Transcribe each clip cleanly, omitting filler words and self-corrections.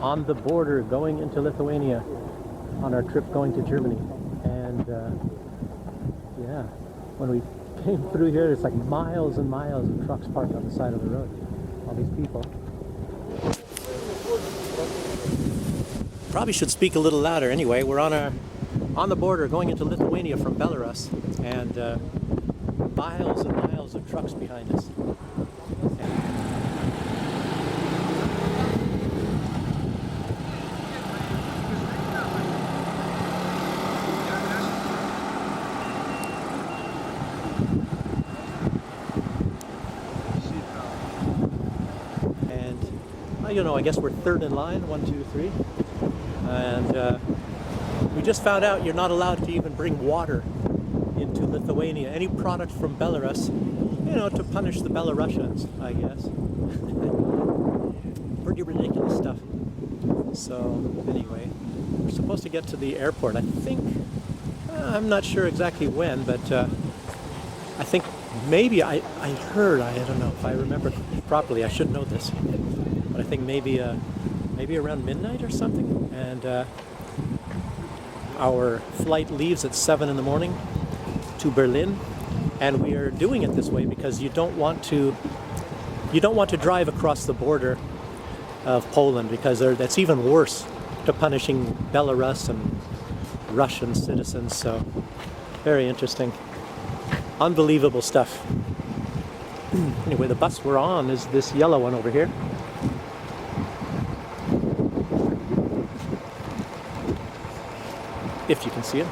on the border going into Lithuania on our trip going to Germany. And yeah, when we came through here, it's like miles and miles of trucks parked on the side of the road. All these people. Probably should speak a little louder. Anyway, we're on the border going into Lithuania from Belarus, and miles and miles of trucks behind us. You know, I guess we're third in line, 1, 2, 3, and we just found out you're not allowed to even bring water into Lithuania. Any product from Belarus, you know, to punish the Belarusians, I guess. Pretty ridiculous stuff. So anyway, we're supposed to get to the airport. I think I'm not sure exactly when, but I think maybe I heard. I don't know if I remember properly. I should know this. But I think maybe around midnight or something, and our flight leaves at 7 in the morning to Berlin, and we are doing it this way because you don't want to drive across the border of Poland, because that's even worse to punishing Belarus and Russian citizens. So very interesting, unbelievable stuff. Anyway, the bus we're on is this yellow one over here. If you can see it.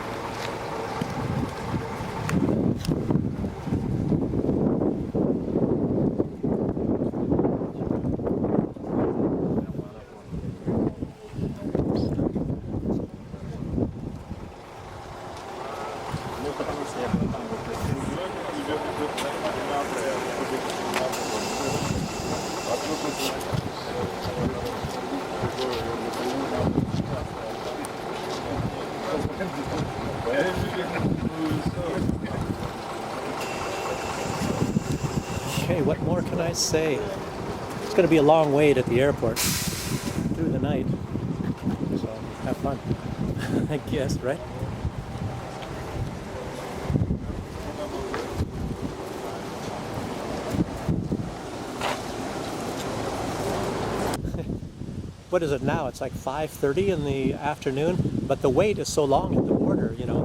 Okay, what more can I say? It's going to be a long wait at the airport through the night, so have fun, I guess, right? What is it now? It's like 5:30 in the afternoon, but the wait is so long at the border. You know,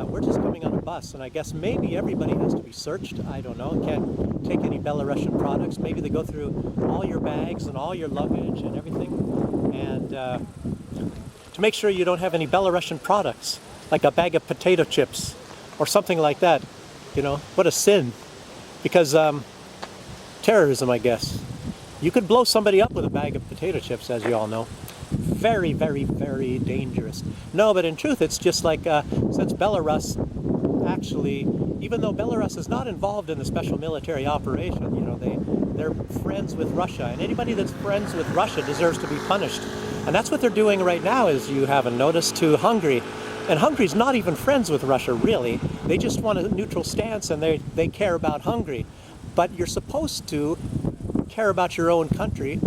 we're just coming on a bus, and I guess maybe everybody has to be searched. I don't know. Can't take any Belarusian products. Maybe they go through all your bags and all your luggage and everything, and to make sure you don't have any Belarusian products, like a bag of potato chips or something like that. You know, what a sin, because terrorism, I guess. You could blow somebody up with a bag of potato chips, as you all know. Very, very, very dangerous. No, but in truth, it's just like, since Belarus actually, even though Belarus is not involved in the special military operation, you know, they're friends with Russia, and anybody that's friends with Russia deserves to be punished. And that's what they're doing right now, as you haven't noticed, to Hungary. And Hungary's not even friends with Russia, really. They just want a neutral stance, and they care about Hungary. But you're supposed to care about your own country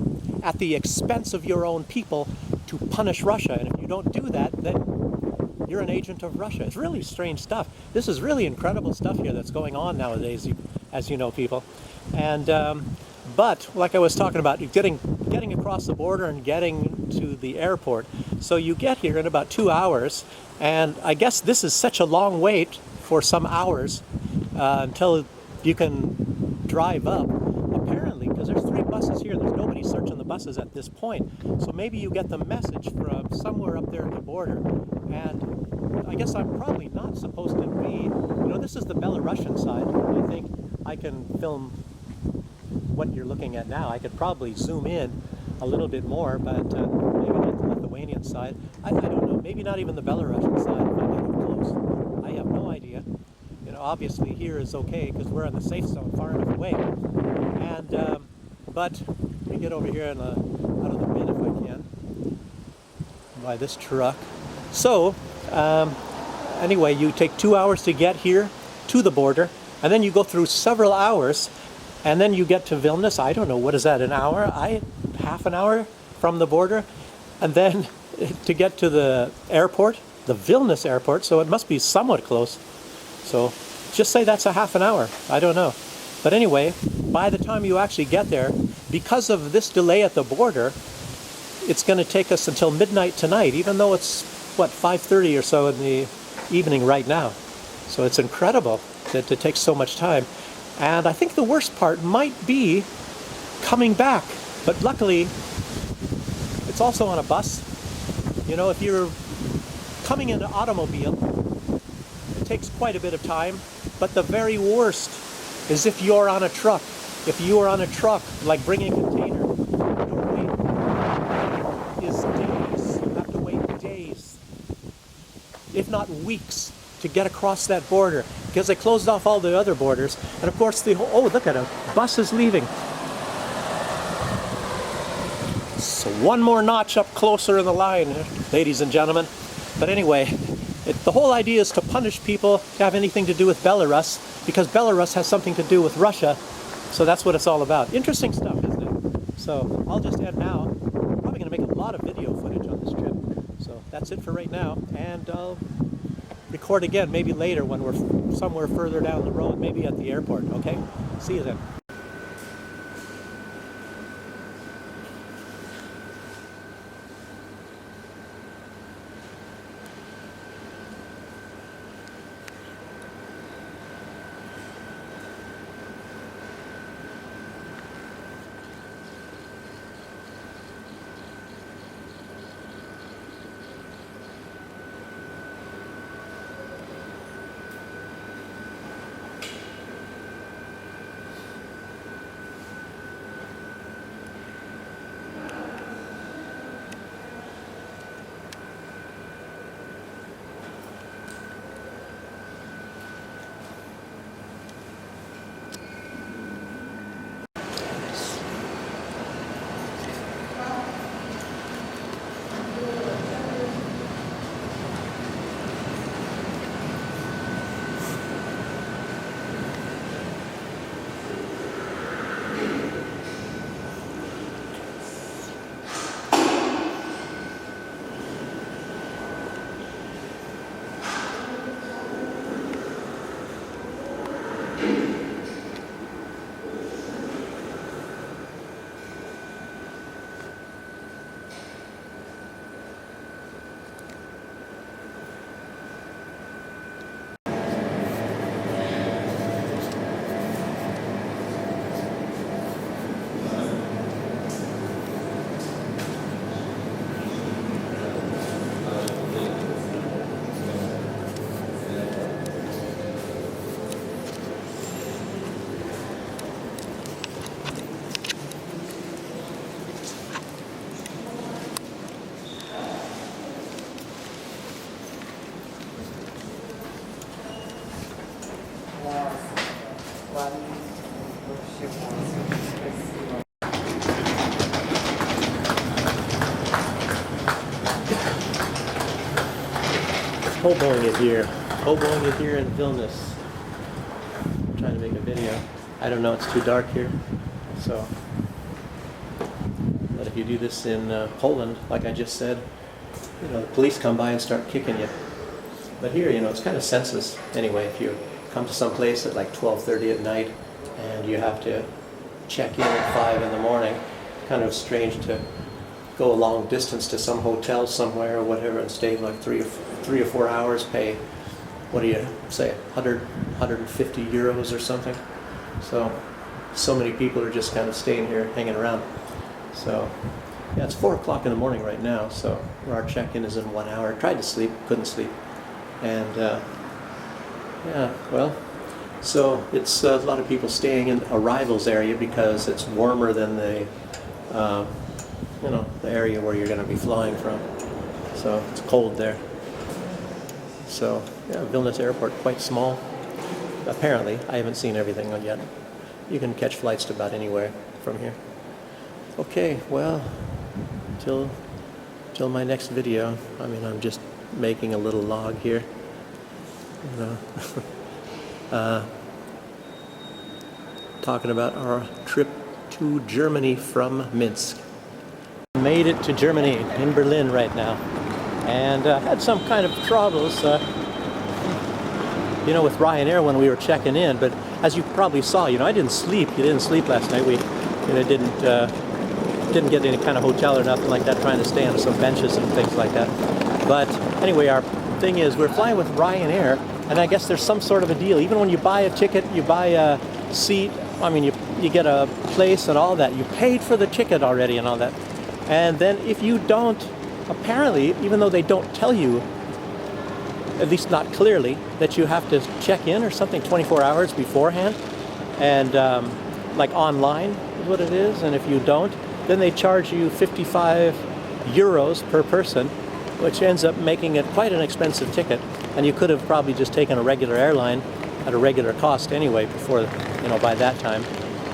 at the expense of your own people to punish Russia. And if you don't do that, then you're an agent of Russia. It's really strange stuff. This is really incredible stuff here that's going on nowadays, as you know, people. And but like I was talking about, getting across the border and getting to the airport. So you get here in about 2 hours, and I guess this is such a long wait for some hours until you can drive up. Apparently, because there's 3 buses here, there's nobody searching the buses at this point. So maybe you get the message from somewhere up there at the border. And I guess I'm probably not supposed to be, you know, this is the Belarusian side. I think I can film what you're looking at now. I could probably zoom in a little bit more, but maybe not the Lithuanian side. I don't know, maybe not even the Belarusian side if I get up close. I have no idea. You know, obviously here is okay because we're in the safe zone far enough away. And but let me get over here and out of the wind if I can by this truck. So anyway, you take 2 hours to get here to the border, and then you go through several hours, and then you get to Vilnius. I don't know, what is that, an hour? Half an hour, from the border, and then to get to the airport, the Vilnius airport, so it must be somewhat close. So just say that's a half an hour. I don't know. But anyway, by the time you actually get there, because of this delay at the border, it's going to take us until midnight tonight, even though it's, what, 5:30 or so in the evening right now. So it's incredible that it takes so much time. And I think the worst part might be coming back. But luckily, it's also on a bus. You know, if you're coming in an automobile, it takes quite a bit of time. But the very worst is if you're on a truck. If you are on a truck, like bringing a container, your wait is days. You have to wait days, if not weeks, to get across that border, because they closed off all the other borders. And of course, oh, look at it, bus is leaving. So one more notch up closer in the line, ladies and gentlemen. But anyway, the whole idea is to punish people to have anything to do with Belarus, because Belarus has something to do with Russia. So that's what it's all about. Interesting stuff, isn't it? So I'll just end now. I'm probably going to make a lot of video footage on this trip. So that's it for right now. And I'll record again maybe later when we're somewhere further down the road, maybe at the airport. Okay? See you then. Hoboing it here. Hoboing it here in Vilnius. I'm trying to make a video. I don't know, it's too dark here. So, but if you do this in Poland, like I just said, you know, the police come by and start kicking you. But here, you know, it's kind of senseless. Anyway, if you come to some place at like 12:30 at night and you have to check in at 5 in the morning, kind of strange to go a long distance to some hotel somewhere or whatever and stay like three or four hours, pay, what do you say, 150 euros or something. So many people are just kind of staying here, hanging around. So yeah, it's 4 o'clock in the morning right now, so our check-in is in 1 hour. Tried to sleep, couldn't sleep. And yeah, well, so it's a lot of people staying in arrivals area because it's warmer than the you know, the area where you're going to be flying from. So it's cold there. So yeah, Vilnius airport, quite small. Apparently, I haven't seen everything yet. You can catch flights to about anywhere from here. Okay, well, till my next video. I mean, I'm just making a little log here. You know, talking about our trip to Germany from Minsk. Made it to Germany, in Berlin right now, and had some kind of troubles, you know, with Ryanair when we were checking in. But as you probably saw, you know, I didn't sleep. You didn't sleep last night. We, you know, didn't get any kind of hotel or nothing like that, trying to stay on some benches and things like that. But anyway, our thing is we're flying with Ryanair, and I guess there's some sort of a deal. Even when you buy a ticket, you buy a seat, I mean, you get a place and all that. You paid for the ticket already and all that. And then if you don't, apparently, even though they don't tell you, at least not clearly, that you have to check in or something 24 hours beforehand, and like online is what it is, and if you don't, then they charge you 55 euros per person, which ends up making it quite an expensive ticket. And you could have probably just taken a regular airline at a regular cost anyway before, you know, by that time.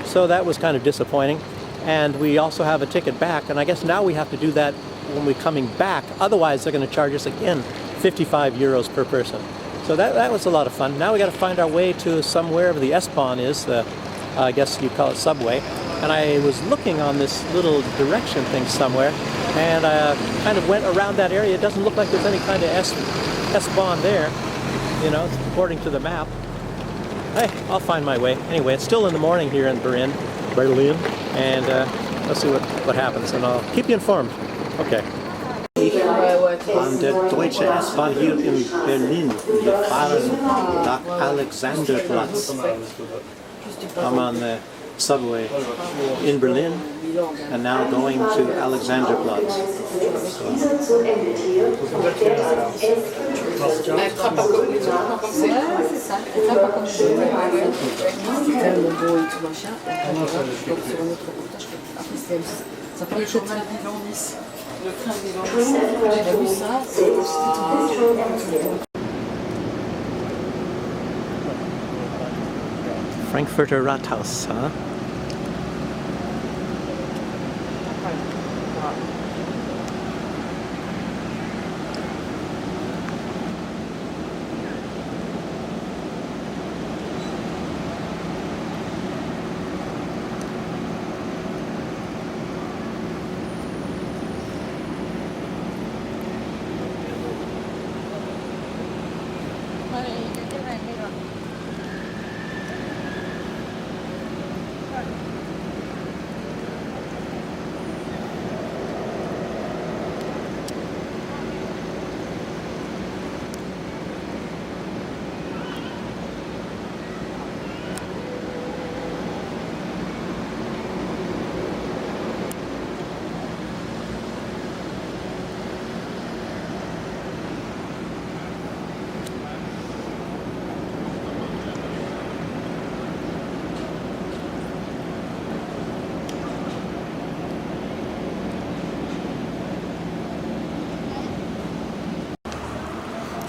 So that was kind of disappointing. And we also have a ticket back, and I guess now we have to do that when we're coming back. Otherwise, they're going to charge us again 55 euros per person. So that was a lot of fun. Now we got to find our way to somewhere where the S-Bahn is, I guess you call it subway. And I was looking on this little direction thing somewhere, and I kind of went around that area. It doesn't look like there's any kind of S-Bahn there, you know, according to the map. Hey, I'll find my way. Anyway, it's still in the morning here in Berlin, and let's see what happens, and I'll keep you informed. Okay. An der Deutsche S-Bahn hier in Berlin. Wir fahren nach Alexanderplatz. I'm on the subway in Berlin and now going to Alexanderplatz. Frankfurter Rathaus, huh?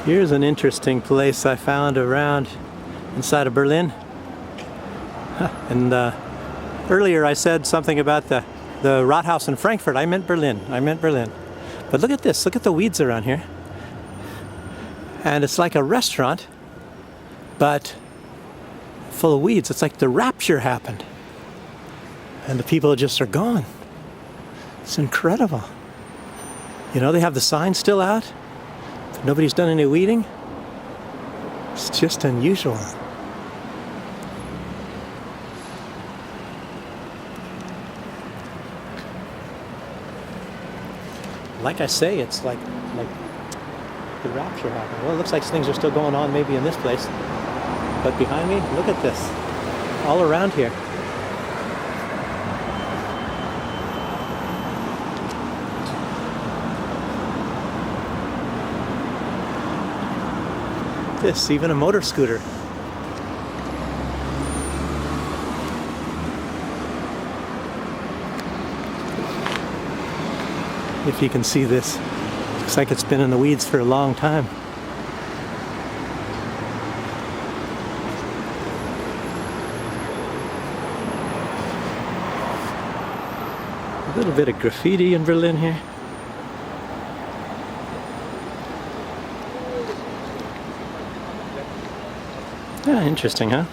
Here's an interesting place I found around inside of Berlin. And earlier I said something about the Rathaus in Frankfurt. I meant Berlin. But look at this. Look at the weeds around here. And it's like a restaurant, but full of weeds. It's like the rapture happened. And the people just are gone. It's incredible. You know, they have the sign still out. Nobody's done any weeding. It's just unusual. Like I say, it's like the rapture happened. Well, it looks like things are still going on maybe in this place. But behind me, look at this. All around here. This, even a motor scooter. If you can see this, looks like it's been in the weeds for a long time. A little bit of graffiti in Berlin here. Yeah, interesting, huh?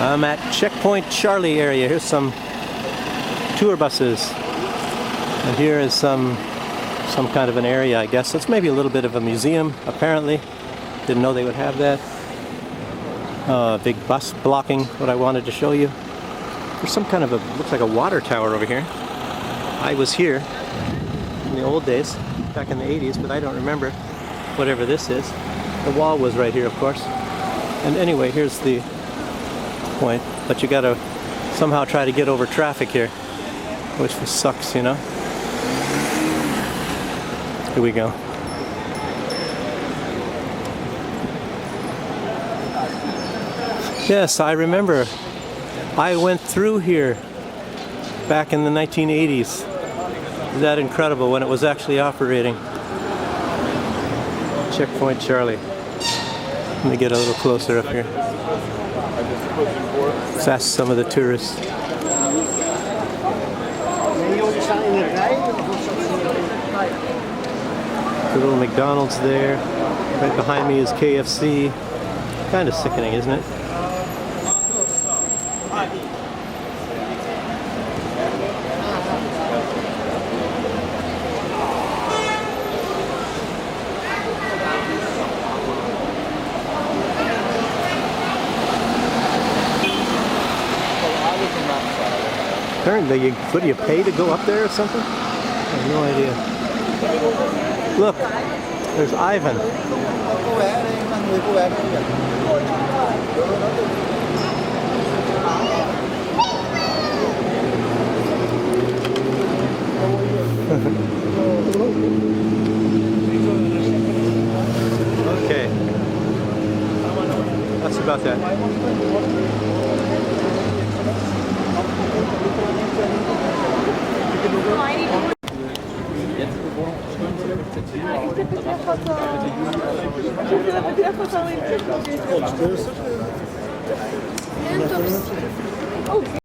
I'm at Checkpoint Charlie area. Here's some tour buses. And here is some kind of an area, I guess. It's maybe a little bit of a museum, apparently. Didn't know they would have that. Big bus blocking what I wanted to show you. There's some kind of a, looks like a water tower over here. I was here in the old days, back in the 80s, but I don't remember whatever this is. The wall was right here, of course. And anyway, here's the point. But you gotta somehow try to get over traffic here, which sucks, you know. Here we go. Yes, I remember. I went through here back in the 1980s. Isn't that incredible when it was actually operating? Checkpoint Charlie. Let me get a little closer up here. Let's ask some of the tourists. The little McDonald's there. Right behind me is KFC. Kind of sickening, isn't it? Apparently, what do you pay to go up there or something? I have no idea. Look, there's Ivan. Okay. That's about that.